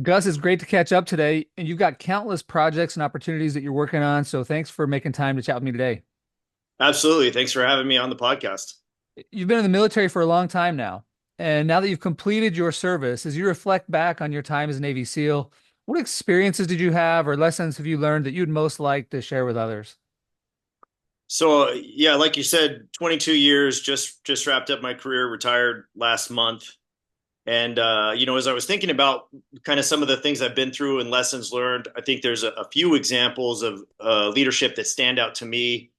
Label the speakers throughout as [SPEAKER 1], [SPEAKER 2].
[SPEAKER 1] Gus, it's great to catch up today. And you've got countless projects and opportunities that you're working on. So thanks for making time to chat with me today.
[SPEAKER 2] Absolutely. Thanks for having me on the podcast.
[SPEAKER 1] You've been in the military for a long time now. And now that you've completed your service, as you reflect back on your time as a Navy SEAL, what experiences did you have or lessons have you learned that you'd most like to share with others?
[SPEAKER 2] So yeah, like you said, 22 years, just wrapped up my career, retired last month. And as I was thinking about kind of some of the things I've been through and lessons learned, I think there's a few examples of leadership that stand out to me,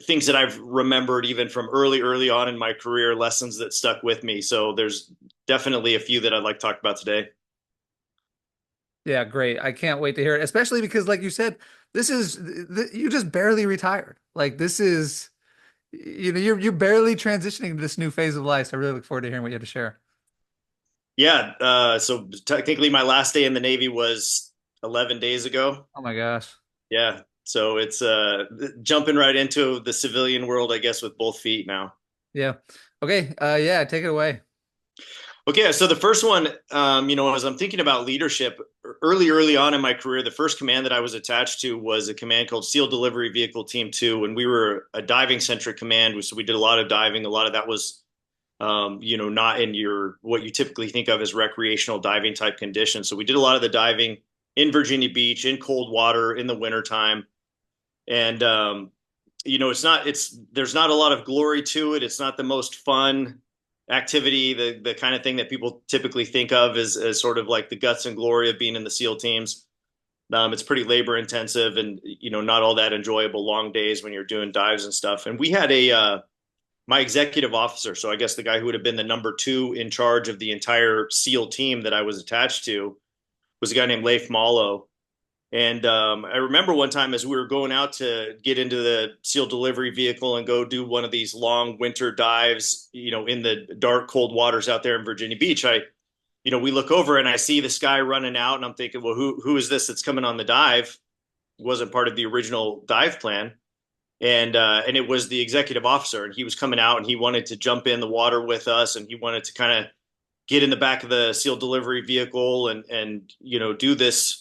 [SPEAKER 2] things that I've remembered even from early on in my career, lessons that stuck with me. So there's definitely a few that I'd like to talk about today.
[SPEAKER 1] Yeah, great. I can't wait to hear it, especially because, like you said, you just barely retired. Like this is, you're barely transitioning to this new phase of life. So I really look forward to hearing what you have to share.
[SPEAKER 2] Yeah. So technically my last day in the Navy was 11 days ago.
[SPEAKER 1] Oh my gosh.
[SPEAKER 2] Yeah. So it's jumping right into the civilian world, I guess, with both feet now.
[SPEAKER 1] Yeah. Okay. Yeah, take it away.
[SPEAKER 2] Okay, so the first one, as I'm thinking about leadership, early on in my career, the first command that I was attached to was a command called SEAL Delivery Vehicle Team 2, and we were a diving centric command. So we did a lot of diving. A lot of that was, not in your what you typically think of as recreational diving type conditions. So we did a lot of the diving in Virginia Beach, in cold water, in the wintertime. And it's there's not a lot of glory to it. It's not the most fun activity, the kind of thing that people typically think of as sort of like the guts and glory of being in the SEAL teams. It's pretty labor intensive and not all that enjoyable long days when you're doing dives and stuff. And we had a my executive officer, so I guess the guy who would have been the number two in charge of the entire SEAL team that I was attached to was a guy named Leif Mallow. And I remember one time as we were going out to get into the SEAL delivery vehicle and go do one of these long winter dives, in the dark, cold waters out there in Virginia Beach. We look over and I see this guy running out, and I'm thinking, well, who is this that's coming on the dive? It wasn't part of the original dive plan, and it was the executive officer, and he was coming out and he wanted to jump in the water with us, and he wanted to kind of get in the back of the SEAL delivery vehicle and do this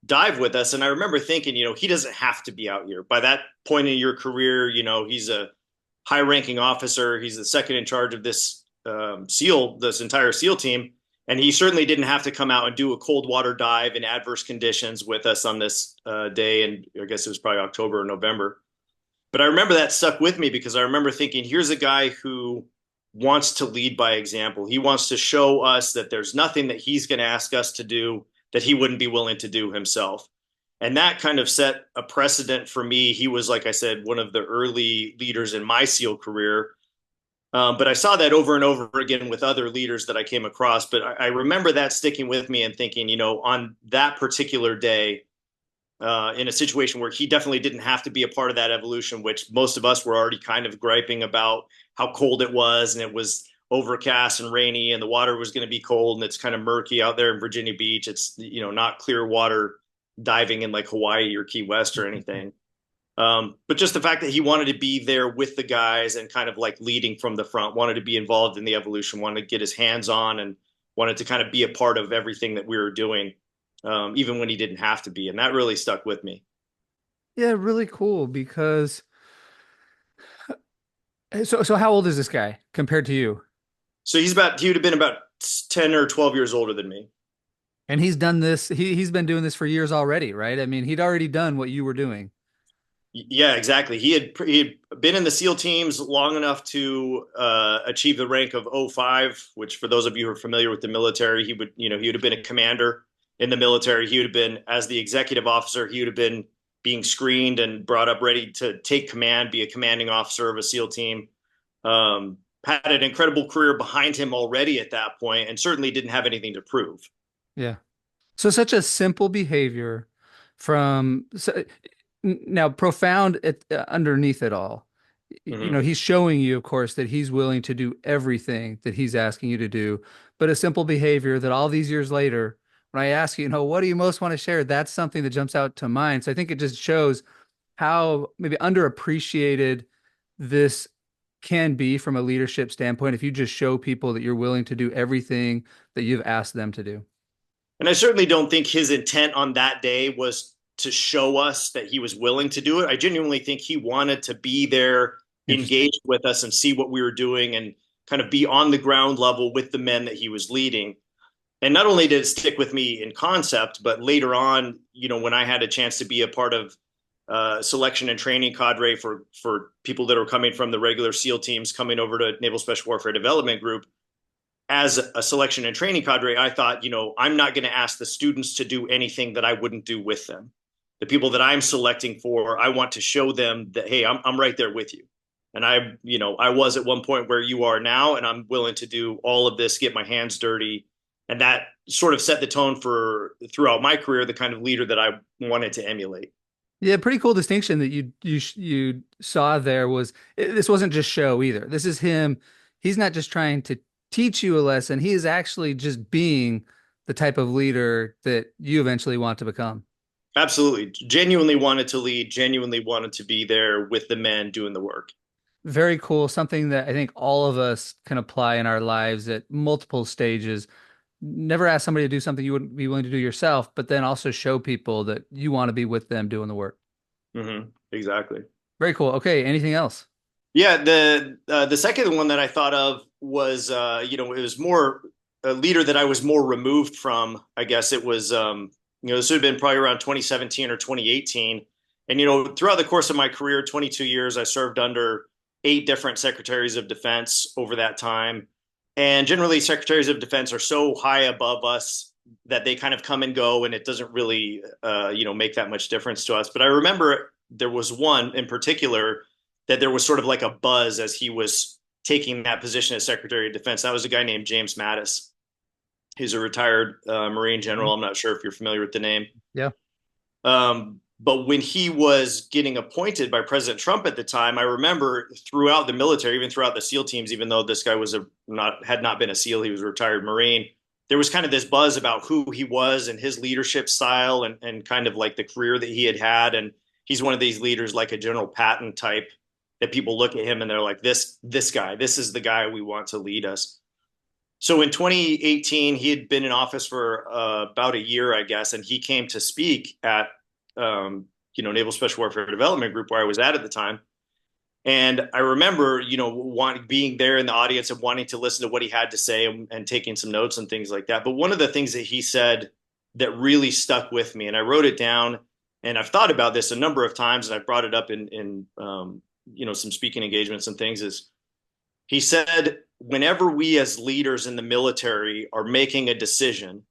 [SPEAKER 2] dive with us. And I remember thinking, he doesn't have to be out here. By that point in your career, he's a high ranking officer. He's the second in charge of this this entire SEAL team. And he certainly didn't have to come out and do a cold water dive in adverse conditions with us on this day. And I guess it was probably October or November. But I remember that stuck with me because I remember thinking, here's a guy who wants to lead by example. He wants to show us that there's nothing that he's going to ask us to do that he wouldn't be willing to do himself. And that kind of set a precedent for me. He was, like I said, one of the early leaders in my SEAL career. But I saw that over and over again with other leaders that I came across. But I remember that sticking with me and thinking, on that particular day, in a situation where he definitely didn't have to be a part of that evolution, which most of us were already kind of griping about how cold it was, and it was overcast and rainy, and the water was going to be cold, and it's kind of murky out there in Virginia Beach. It's not clear water diving in like Hawaii or Key West or anything. But just the fact that he wanted to be there with the guys and kind of like leading from the front, wanted to be involved in the evolution, wanted to get his hands on, and wanted to kind of be a part of everything that we were doing, even when he didn't have to be. And that really stuck with me.
[SPEAKER 1] Yeah, really cool because so how old is this guy compared to you?
[SPEAKER 2] So he would have been about 10 or 12 years older than me.
[SPEAKER 1] And he's done this, he's been doing this for years already, right? I mean, he'd already done what you were doing.
[SPEAKER 2] Yeah, exactly. He had been in the SEAL teams long enough to achieve the rank of O5, which for those of you who are familiar with the military, he would have been a commander in the military. He would have been, as the executive officer, he would have been being screened and brought up ready to take command, be a commanding officer of a SEAL team. Had an incredible career behind him already at that point, and certainly didn't have anything to prove.
[SPEAKER 1] Yeah. So such a simple behavior from now profound underneath it all.
[SPEAKER 2] Mm-hmm.
[SPEAKER 1] He's showing you, of course, that he's willing to do everything that he's asking you to do, but a simple behavior that all these years later, when I ask you, what do you most want to share? That's something that jumps out to mind. So I think it just shows how maybe underappreciated this can be from a leadership standpoint if you just show people that you're willing to do everything that you've asked them to do.
[SPEAKER 2] And I certainly don't think his intent on that day was to show us that he was willing to do it. I genuinely think he wanted to be there,
[SPEAKER 1] Interesting.
[SPEAKER 2] engaged with us, and see what we were doing and kind of be on the ground level with the men that he was leading. And not only did it stick with me in concept, but later on, when I had a chance to be a part of selection and training cadre for people that are coming from the regular SEAL teams coming over to Naval Special Warfare Development Group, as a selection and training cadre, I thought, I'm not going to ask the students to do anything that I wouldn't do with them. The people that I'm selecting for, I want to show them that, hey, I'm right there with you. And I was at one point where you are now, and I'm willing to do all of this, get my hands dirty. And that sort of set the tone for throughout my career, the kind of leader that I wanted to emulate.
[SPEAKER 1] Yeah, pretty cool distinction that you saw there was this wasn't just show either. This is him. He's not just trying to teach you a lesson. He is actually just being the type of leader that you eventually want to become.
[SPEAKER 2] Absolutely. Genuinely wanted to lead, genuinely wanted to be there with the men doing the work.
[SPEAKER 1] Very cool. Something that I think all of us can apply in our lives at multiple stages. Never ask somebody to do something you wouldn't be willing to do yourself, but then also show people that you want to be with them doing the work.
[SPEAKER 2] Exactly.
[SPEAKER 1] Very cool. Okay, anything else?
[SPEAKER 2] Yeah, the second one that I thought of was it was more a leader that I was more removed from. I guess it was this would have been probably around 2017 or 2018. And throughout the course of my career, 22 years, I served under 8 different secretaries of defense over that time. And generally, secretaries of defense are so high above us that they kind of come and go, and it doesn't really make that much difference to us. But I remember there was one in particular that there was sort of like a buzz as he was taking that position as Secretary of Defense. That was a guy named James Mattis. He's a retired Marine general. I'm not sure if you're familiar with the name.
[SPEAKER 1] Yeah.
[SPEAKER 2] But when he was getting appointed by President Trump at the time, I remember throughout the military, even throughout the SEAL teams, even though this guy had not been a SEAL, he was a retired Marine. There was kind of this buzz about who he was and his leadership style and kind of like the career that he had had. And he's one of these leaders like a General Patton type that people look at him and they're like, this guy, this is the guy we want to lead us. So in 2018, he had been in office for about a year, I guess, and he came to speak at Naval Special Warfare Development Group where I was at the time. And I remember, being there in the audience and wanting to listen to what he had to say and taking some notes and things like that. But one of the things that he said that really stuck with me, and I wrote it down, and I've thought about this a number of times, and I've brought it up in some speaking engagements and things, is he said, whenever we as leaders in the military are making a decision,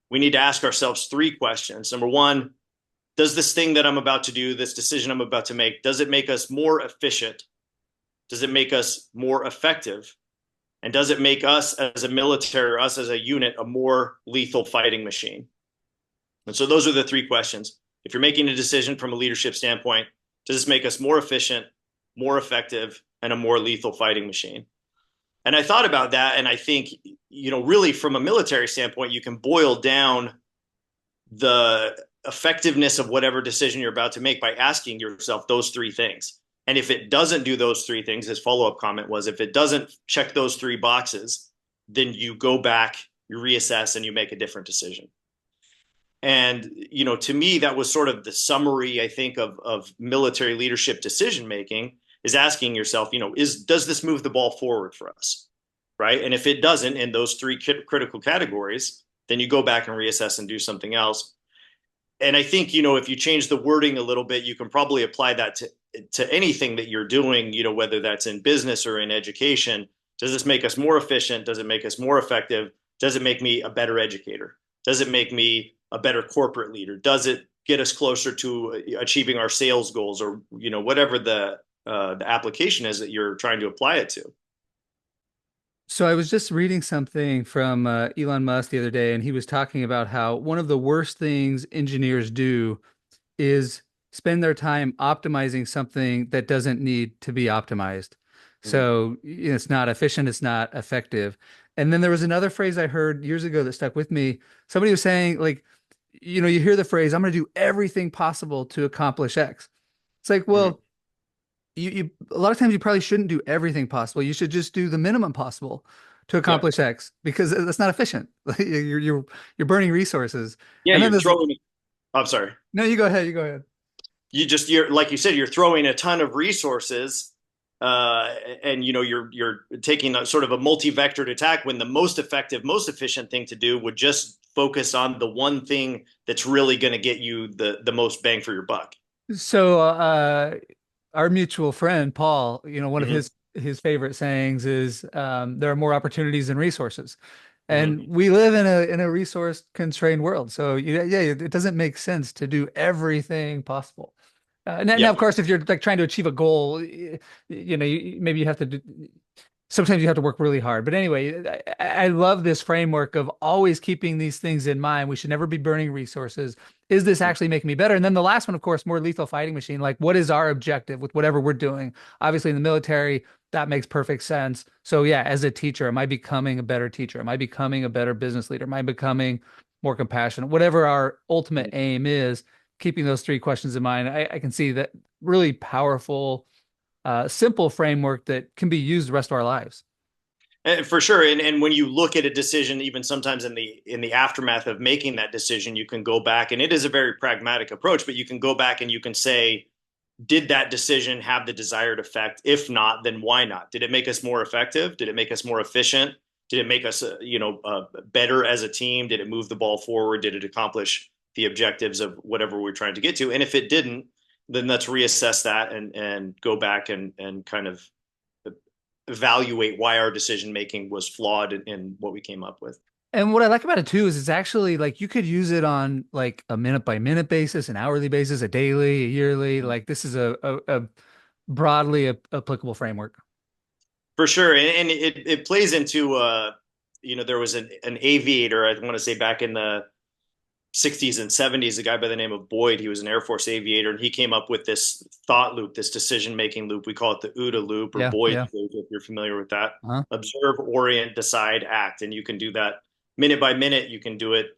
[SPEAKER 2] we need to ask ourselves 3 questions. Number one, does this thing that I'm about to do, this decision I'm about to make, does it make us more efficient? Does it make us more effective? And does it make us as a military, or us as a unit, a more lethal fighting machine? And so those are the 3 questions. If you're making a decision from a leadership standpoint, does this make us more efficient, more effective, and a more lethal fighting machine? And I thought about that, and I think, really from a military standpoint, you can boil down the effectiveness of whatever decision you're about to make by asking yourself those 3 things. And if it doesn't do those 3 things, his follow-up comment was, if it doesn't check those 3 boxes, then you go back, you reassess, and you make a different decision. And, to me, that was sort of the summary, I think, of military leadership decision-making, is asking yourself, does this move the ball forward for us? Right. And if it doesn't in those 3 critical categories, then you go back and reassess and do something else. And I think, if you change the wording a little bit, you can probably apply that to anything that you're doing, whether that's in business or in education. Does this make us more efficient? Does it make us more effective? Does it make me a better educator? Does it make me a better corporate leader? Does it get us closer to achieving our sales goals, or, whatever the application is that you're trying to apply it to?
[SPEAKER 1] So I was just reading something from Elon Musk the other day, and he was talking about how one of the worst things engineers do is spend their time optimizing something that doesn't need to be optimized.
[SPEAKER 2] Mm-hmm.
[SPEAKER 1] So it's not efficient, it's not effective. And then there was another phrase I heard years ago that stuck with me. Somebody was saying, like, you hear the phrase, I'm going to do everything possible to accomplish X. It's like,
[SPEAKER 2] Mm-hmm.
[SPEAKER 1] well, you a lot of times you probably shouldn't do everything possible. You should just do the minimum possible. to
[SPEAKER 2] Yeah.
[SPEAKER 1] accomplish X because that's not efficient. You're burning resources.
[SPEAKER 2] Yeah,
[SPEAKER 1] And then
[SPEAKER 2] you're
[SPEAKER 1] there's
[SPEAKER 2] throwing. I'm sorry.
[SPEAKER 1] no, you go ahead, you go ahead.
[SPEAKER 2] You're like you said, you're throwing a ton of resources, and you're taking a sort of a multi-vectored attack when the most effective, most efficient thing to do would just focus on the one thing that's really going to get you the most bang for your buck.
[SPEAKER 1] So our mutual friend Paul, one of
[SPEAKER 2] Hmm.
[SPEAKER 1] his favorite sayings is there are more opportunities than resources.
[SPEAKER 2] Hmm.
[SPEAKER 1] And we live in a resource constrained world. So yeah, it doesn't make sense to do everything possible. Now,
[SPEAKER 2] Yep.
[SPEAKER 1] of course, if you're like trying to achieve a goal, maybe you have to do, sometimes you have to work really hard. But anyway, I love this framework of always keeping these things in mind. We should never be burning resources. Is this actually making me better? And then the last one, of course, more lethal fighting machine. Like, what is our objective with whatever we're doing? Obviously, in the military, that makes perfect sense. So, yeah, as a teacher, am I becoming a better teacher? Am I becoming a better business leader? Am I becoming more compassionate? Whatever our ultimate aim is, keeping those three questions in mind, I can see that really powerful simple framework that can be used the rest of our lives.
[SPEAKER 2] For sure, and when you look at a decision, even sometimes in the aftermath of making that decision, you can go back, and it is a very pragmatic approach. But you can go back and you can say, did that decision have the desired effect? If not, then why not? Did it make us more effective? Did it make us more efficient? Did it make us, better as a team? Did it move the ball forward? Did it accomplish the objectives of whatever we're trying to get to? And if it didn't, then let's reassess that and go back and kind of evaluate why our decision making was flawed in what we came up with.
[SPEAKER 1] And what I like about it too is it's actually like you could use it on like a minute by minute basis, an hourly basis, a daily, a yearly. Like this is a broadly applicable framework.
[SPEAKER 2] For sure, and it plays into there was an aviator, I want to say back in the 60s and 70s, a guy by the name of Boyd. He was an Air Force aviator, and he came up with this thought loop, this decision making loop. We call it the OODA loop or
[SPEAKER 1] Yeah,
[SPEAKER 2] Boyd's
[SPEAKER 1] yeah.
[SPEAKER 2] loop, if you're familiar with that.
[SPEAKER 1] Uh-huh.
[SPEAKER 2] Observe, orient, decide, act. And you can do that minute by minute. You can do it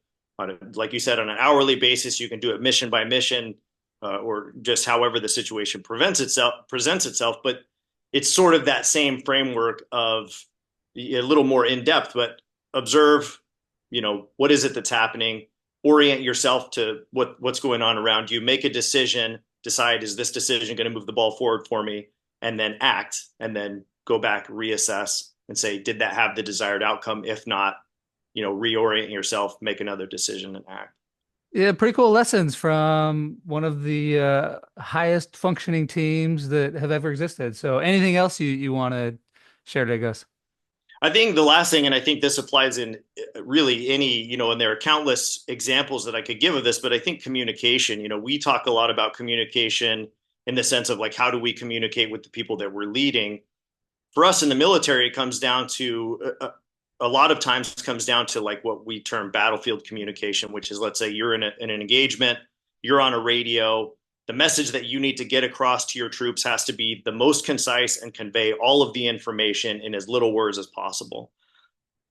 [SPEAKER 2] like you said, on an hourly basis. You can do it mission by mission, or just however the situation presents itself. But it's sort of that same framework of a little more in depth, but observe, what is it that's happening, orient yourself to what's going on around you, make a decision, decide, is this decision going to move the ball forward for me, and then act, and then go back, reassess, and say, did that have the desired outcome? If not, reorient yourself, make another decision, and act.
[SPEAKER 1] Yeah, pretty cool lessons from one of the highest functioning teams that have ever existed. So anything else you want to share today, Gus?
[SPEAKER 2] I think the last thing, and I think this applies in really any, and there are countless examples that I could give of this, but I think communication, we talk a lot about communication in the sense of like, how do we communicate with the people that we're leading? For us in the military, it comes down to a lot of times it comes down to like what we term battlefield communication, which is, let's say you're in an engagement, you're on a radio. The message that you need to get across to your troops has to be the most concise and convey all of the information in as little words as possible.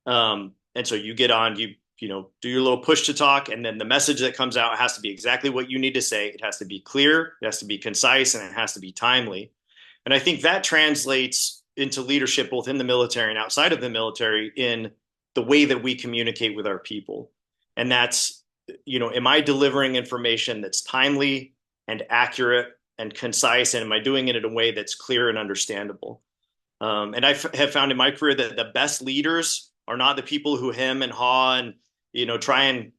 [SPEAKER 2] And so you get on, do your little push to talk, and then the message that comes out has to be exactly what you need to say. It has to be clear, it has to be concise, and it has to be timely. And I think that translates into leadership both in the military and outside of the military in the way that we communicate with our people. And that's, am I delivering information that's timely and accurate and concise? And am I doing it in a way that's clear and understandable? And have found in my career that the best leaders are not the people who hem and haw and, try and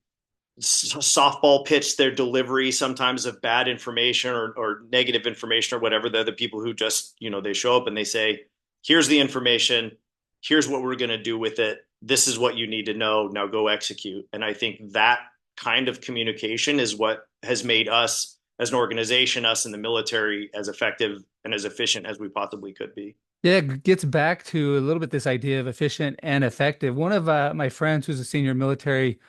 [SPEAKER 2] softball pitch their delivery sometimes of bad information or negative information or whatever. They're the people who just, they show up and they say, here's the information, here's what we're going to do with it, this is what you need to know, now go execute. And I think that kind of communication is what has made us as an organization, us in the military, as effective and as efficient as we possibly could be.
[SPEAKER 1] Yeah, it gets back to a little bit this idea of efficient and effective. One of my friends who's a senior military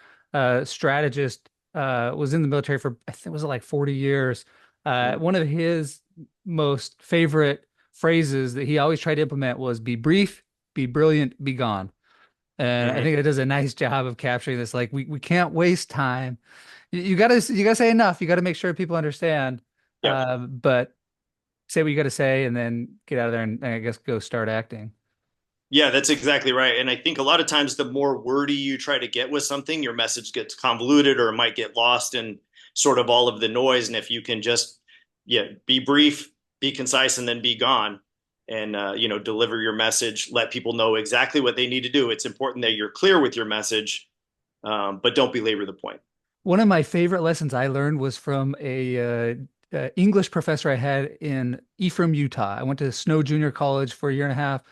[SPEAKER 1] strategist was in the military for, I think it was like 40 years. One of his most favorite phrases that he always tried to implement was be brief, be brilliant, be gone. And I
[SPEAKER 2] Mm-hmm.
[SPEAKER 1] think it does a nice job of capturing this. Like we can't waste time. You gotta say enough. You gotta make sure people understand.
[SPEAKER 2] Yep.
[SPEAKER 1] But say what you got to say and then get out of there and I guess go start acting.
[SPEAKER 2] Yeah, that's exactly right. And I think a lot of times the more wordy you try to get with something, your message gets convoluted or it might get lost in sort of all of the noise. And if you can just, yeah, be brief, be concise, and then be gone and, deliver your message, let people know exactly what they need to do. It's important that you're clear with your message, but don't belabor the point.
[SPEAKER 1] One of my favorite lessons I learned was from a English professor I had in Ephraim, Utah. I went to Snow Junior College for a year and a half,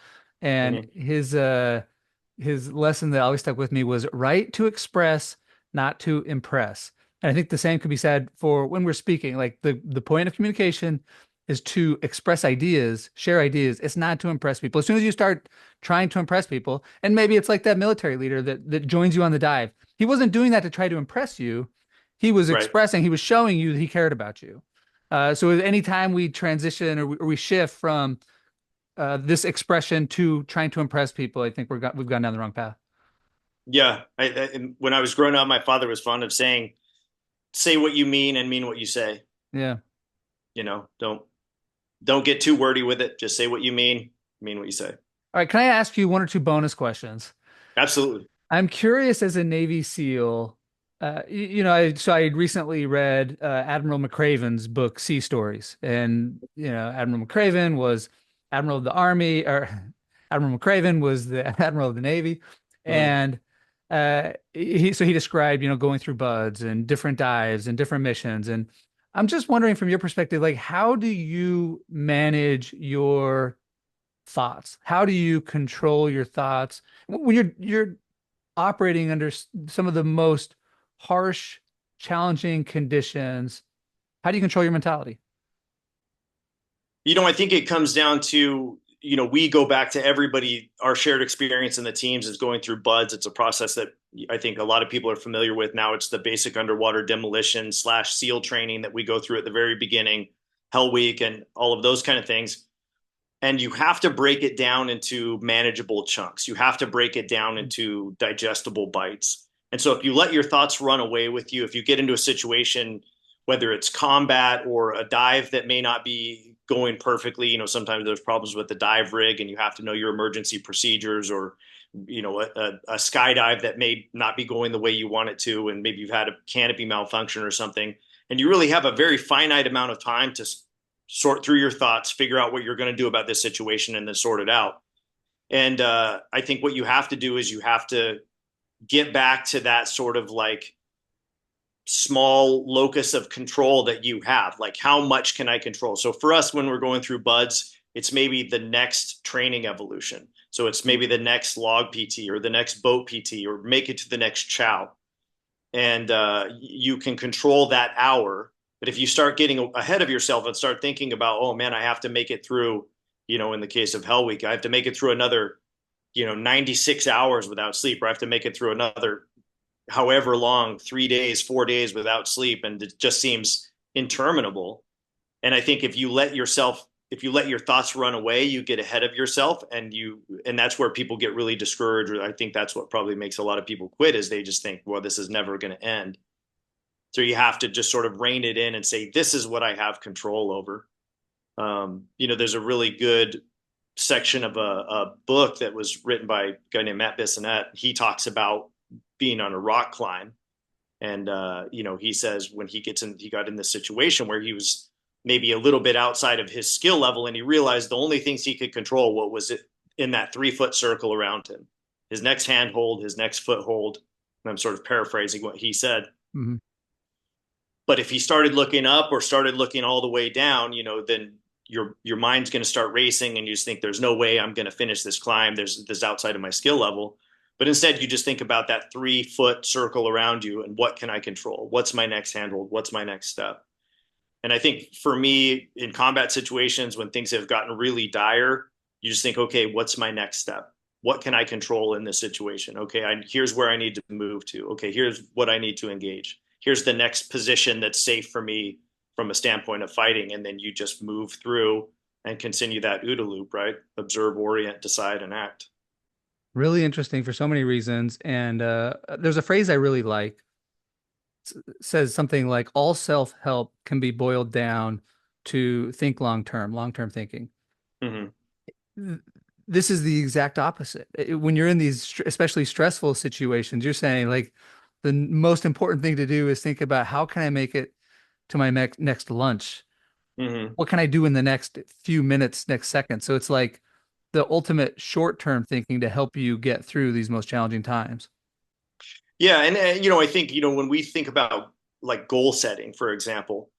[SPEAKER 1] and
[SPEAKER 2] Mm-hmm.
[SPEAKER 1] his lesson that always stuck with me was write to express, not to impress. And I think the same could be said for when we're speaking. Like the point of communication is to express ideas, share ideas. It's not to impress people. As soon as you start trying to impress people, and maybe it's like that military leader that joins you on the dive. He wasn't doing that to try to impress you. He was
[SPEAKER 2] Right.
[SPEAKER 1] expressing, he was showing you that he cared about you. So anytime we transition or we shift from this expression to trying to impress people, I think we've gone down the wrong path.
[SPEAKER 2] Yeah. When I was growing up, my father was fond of saying, say what you mean and mean what you say.
[SPEAKER 1] Yeah.
[SPEAKER 2] Don't get too wordy with it. Just say what you mean what you say.
[SPEAKER 1] All right. Can I ask you one or two bonus questions?
[SPEAKER 2] Absolutely.
[SPEAKER 1] I'm curious as a Navy SEAL. I recently read Admiral McCraven's book Sea Stories, and Admiral McCraven was Admiral of the Army, or Admiral McCraven was the Admiral of the Navy,
[SPEAKER 2] Mhm.
[SPEAKER 1] and he described going through buds and different dives and different missions, and I'm just wondering from your perspective, like how do you manage your thoughts? How do you control your thoughts when you're operating under some of the most harsh, challenging conditions? How do you control your mentality?
[SPEAKER 2] I think it comes down to, we go back to everybody, our shared experience in the teams is going through buds. It's a process that I think a lot of people are familiar with now. It's the basic underwater demolition / SEAL training that we go through at the very beginning, Hell Week, and all of those kind of things. And you have to break it down into manageable chunks. You have to break it down into digestible bites. And so if you let your thoughts run away with you, if you get into a situation, whether it's combat or a dive that may not be going perfectly, sometimes there's problems with the dive rig and you have to know your emergency procedures, or a skydive that may not be going the way you want it to, and maybe you've had a canopy malfunction or something, and you really have a very finite amount of time to sort through your thoughts, figure out what you're going to do about this situation, and then sort it out. And I think what you have to do is you have to get back to that sort of like small locus of control that you have. Like, how much can I control? So for us, when we're going through buds, it's maybe the next training evolution. So it's maybe the next log PT or the next boat PT or make it to the next chow. And you can control that hour. But if you start getting ahead of yourself and start thinking about, oh man, I have to make it through, in the case of Hell Week, I have to make it through another, 96 hours without sleep, or I have to make it through another however long, 3 days, 4 days without sleep. And it just seems interminable. And I think if you let your thoughts run away, you get ahead of yourself, and that's where people get really discouraged. I think that's what probably makes a lot of people quit, is they just think, well, this is never going to end. So you have to just sort of rein it in and say, this is what I have control over. There's a really good section of a book that was written by a guy named Matt Bissonette. He talks about being on a rock climb. And, he says when he got in this situation where he was maybe a little bit outside of his skill level, and he realized the only things he could control what was it in that 3 foot circle around him, his next hand hold, his next foot hold. And I'm sort of paraphrasing what he said.
[SPEAKER 1] Mhm.
[SPEAKER 2] But if he started looking up or started looking all the way down, then your mind's going to start racing, and you just think there's no way I'm going to finish this climb. There's this outside of my skill level. But instead, you just think about that 3 foot circle around you and what can I control? What's my next handhold? What's my next step? And I think for me, in combat situations, when things have gotten really dire, you just think, okay, what's my next step? What can I control in this situation? Okay, here's where I need to move to. Okay, here's what I need to engage. Here's the next position that's safe for me from a standpoint of fighting. And then you just move through and continue that OODA loop, right? Observe, orient, decide, and act.
[SPEAKER 1] Really interesting for so many reasons. And there's a phrase I really like. Says something like all self-help can be boiled down to think long term thinking.
[SPEAKER 2] Mm-hmm.
[SPEAKER 1] this is the exact opposite. When you're in these especially stressful situations, you're saying like the most important thing to do is think about how can I make it to my next lunch?
[SPEAKER 2] Hmm.
[SPEAKER 1] What can I do in the next few minutes, next second? So it's like the ultimate short-term thinking to help you get through these most challenging times.
[SPEAKER 2] Yeah, and I think when we think about like goal setting, for example,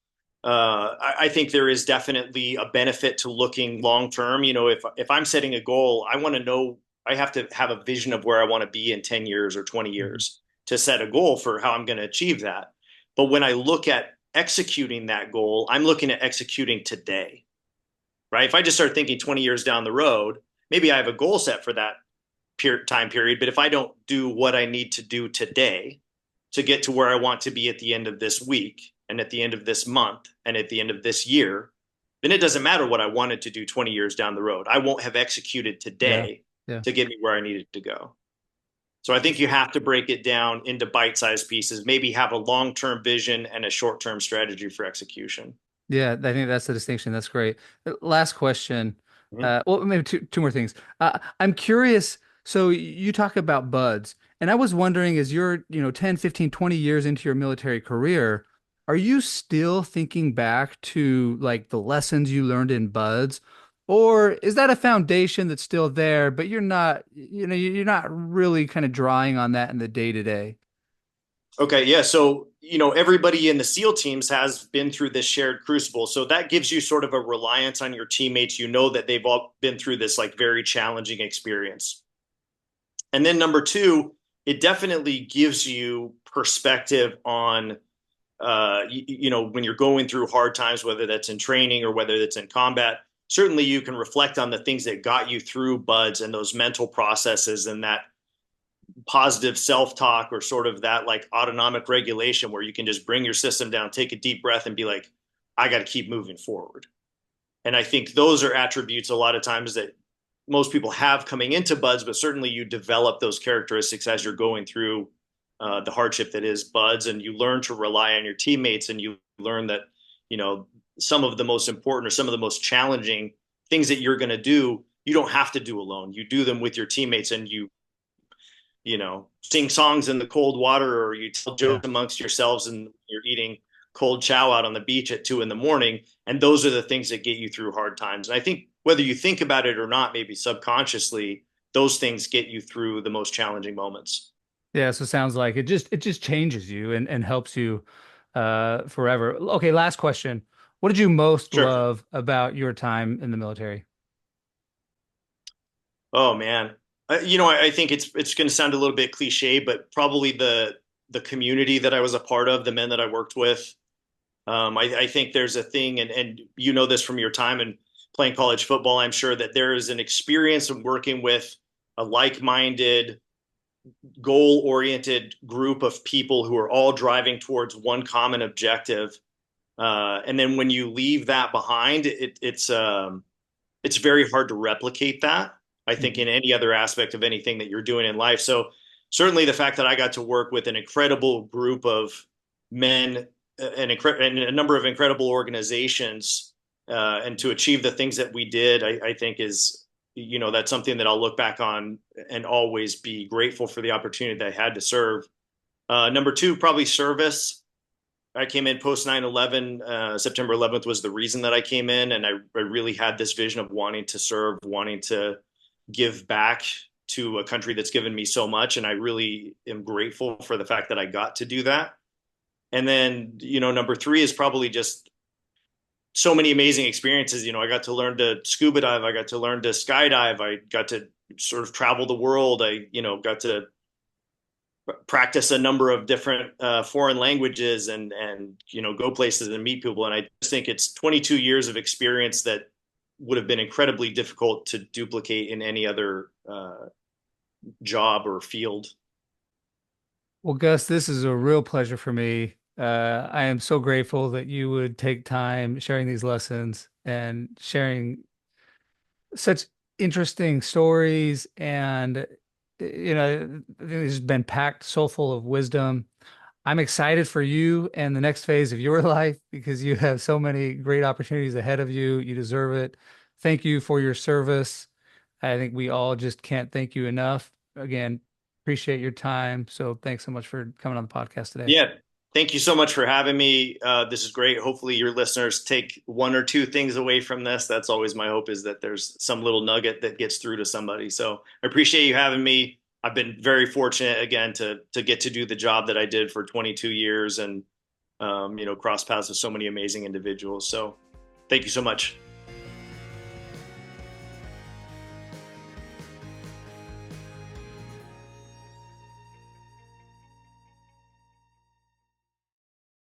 [SPEAKER 2] I think there is definitely a benefit to looking long term. If I'm setting a goal, I want to know I have to have a vision of where I want to be in 10 years or 20
[SPEAKER 1] Mhm.
[SPEAKER 2] years to set a goal for how I'm going to achieve that. But when I look at executing that goal, I'm looking at executing today, right? If I just start thinking 20 years down the road, maybe I have a goal set for that time period. But if I don't do what I need to do today to get to where I want to be at the end of this week and at the end of this month and at the end of this year, then it doesn't matter what I wanted to do 20 years down the road. I won't have executed
[SPEAKER 1] Yeah.
[SPEAKER 2] today
[SPEAKER 1] Yeah.
[SPEAKER 2] to get me where I needed to go. So I think you have to break it down into bite-sized pieces, maybe have a long-term vision and a short-term strategy for execution.
[SPEAKER 1] Yeah, I think that's the distinction. That's great. Last question.
[SPEAKER 2] Mm-hmm.
[SPEAKER 1] Well, maybe two more things. I'm curious. So you talk about buds, and I was wondering, as you're, 10, 15, 20 years into your military career, are you still thinking back to like the lessons you learned in buds? Or is that a foundation that's still there, but you're not really kind of drawing on that in the day to day?
[SPEAKER 2] Okay, yeah. So, everybody in the SEAL teams has been through this shared crucible. So that gives you sort of a reliance on your teammates. You know that they've all been through this like very challenging experience. And then number two, it definitely gives you perspective on, when you're going through hard times, whether that's in training or whether that's in combat. Certainly, you can reflect on the things that got you through buds and those mental processes and that positive self-talk or sort of that like autonomic regulation where you can just bring your system down, take a deep breath and be like, I got to keep moving forward. And I think those are attributes a lot of times that most people have coming into buds, but certainly you develop those characteristics as you're going through the hardship that is buds, and you learn to rely on your teammates, and you learn that you know some of the most important or some of the most challenging things that you're going to do, you don't have to do alone. You do them with your teammates, and sing songs in the cold water, or you tell
[SPEAKER 1] Yeah.
[SPEAKER 2] jokes amongst yourselves and you're eating cold chow out on the beach at 2 in the morning. And those are the things that get you through hard times. And I think whether you think about it or not, maybe subconsciously, those things get you through the most challenging moments.
[SPEAKER 1] Yeah, so it sounds like it just changes you and helps you forever. Okay, last question. What did you most
[SPEAKER 2] Sure.
[SPEAKER 1] love about your time in the military?
[SPEAKER 2] Oh man. I think it's going to sound a little bit cliche, but probably the community that I was a part of, the men that I worked with. I think there's a thing, and you know this from your time and playing college football. I'm sure that there is an experience of working with a like-minded, goal-oriented group of people who are all driving towards one common objective. And then when you leave that behind, it's very hard to replicate that. I think
[SPEAKER 1] Mhm.
[SPEAKER 2] in any other aspect of anything that you're doing in life. So certainly the fact that I got to work with an incredible group of men and a number of incredible organizations, and to achieve the things that we did, I think is, that's something that I'll look back on and always be grateful for the opportunity that I had to serve. Number two, probably service. I came in post 9/11. September 11th was the reason that I came in. And I really had this vision of wanting to serve, wanting to give back to a country that's given me so much. And I really am grateful for the fact that I got to do that. And then, number three is probably just so many amazing experiences. I got to learn to scuba dive. I got to learn to skydive. I got to sort of travel the world. Got to practice a number of different foreign languages and go places and meet people. And I just think it's 22 years of experience that would have been incredibly difficult to duplicate in any other job or field.
[SPEAKER 1] Well, Gus, this is a real pleasure for me. I am so grateful that you would take time sharing these lessons and sharing such interesting stories. And, I think it's been packed so full of wisdom. I'm excited for you and the next phase of your life because you have so many great opportunities ahead of you. You deserve it. Thank you for your service. I think we all just can't thank you enough. Again, appreciate your time. So thanks so much for coming on the podcast today.
[SPEAKER 2] Yeah. Thank you so much for having me. This is great. Hopefully your listeners take one or two things away from this. That's always my hope, is that there's some little nugget that gets through to somebody. So I appreciate you having me. I've been very fortunate again to get to do the job that I did for 22 years and cross paths with so many amazing individuals. So thank you so much.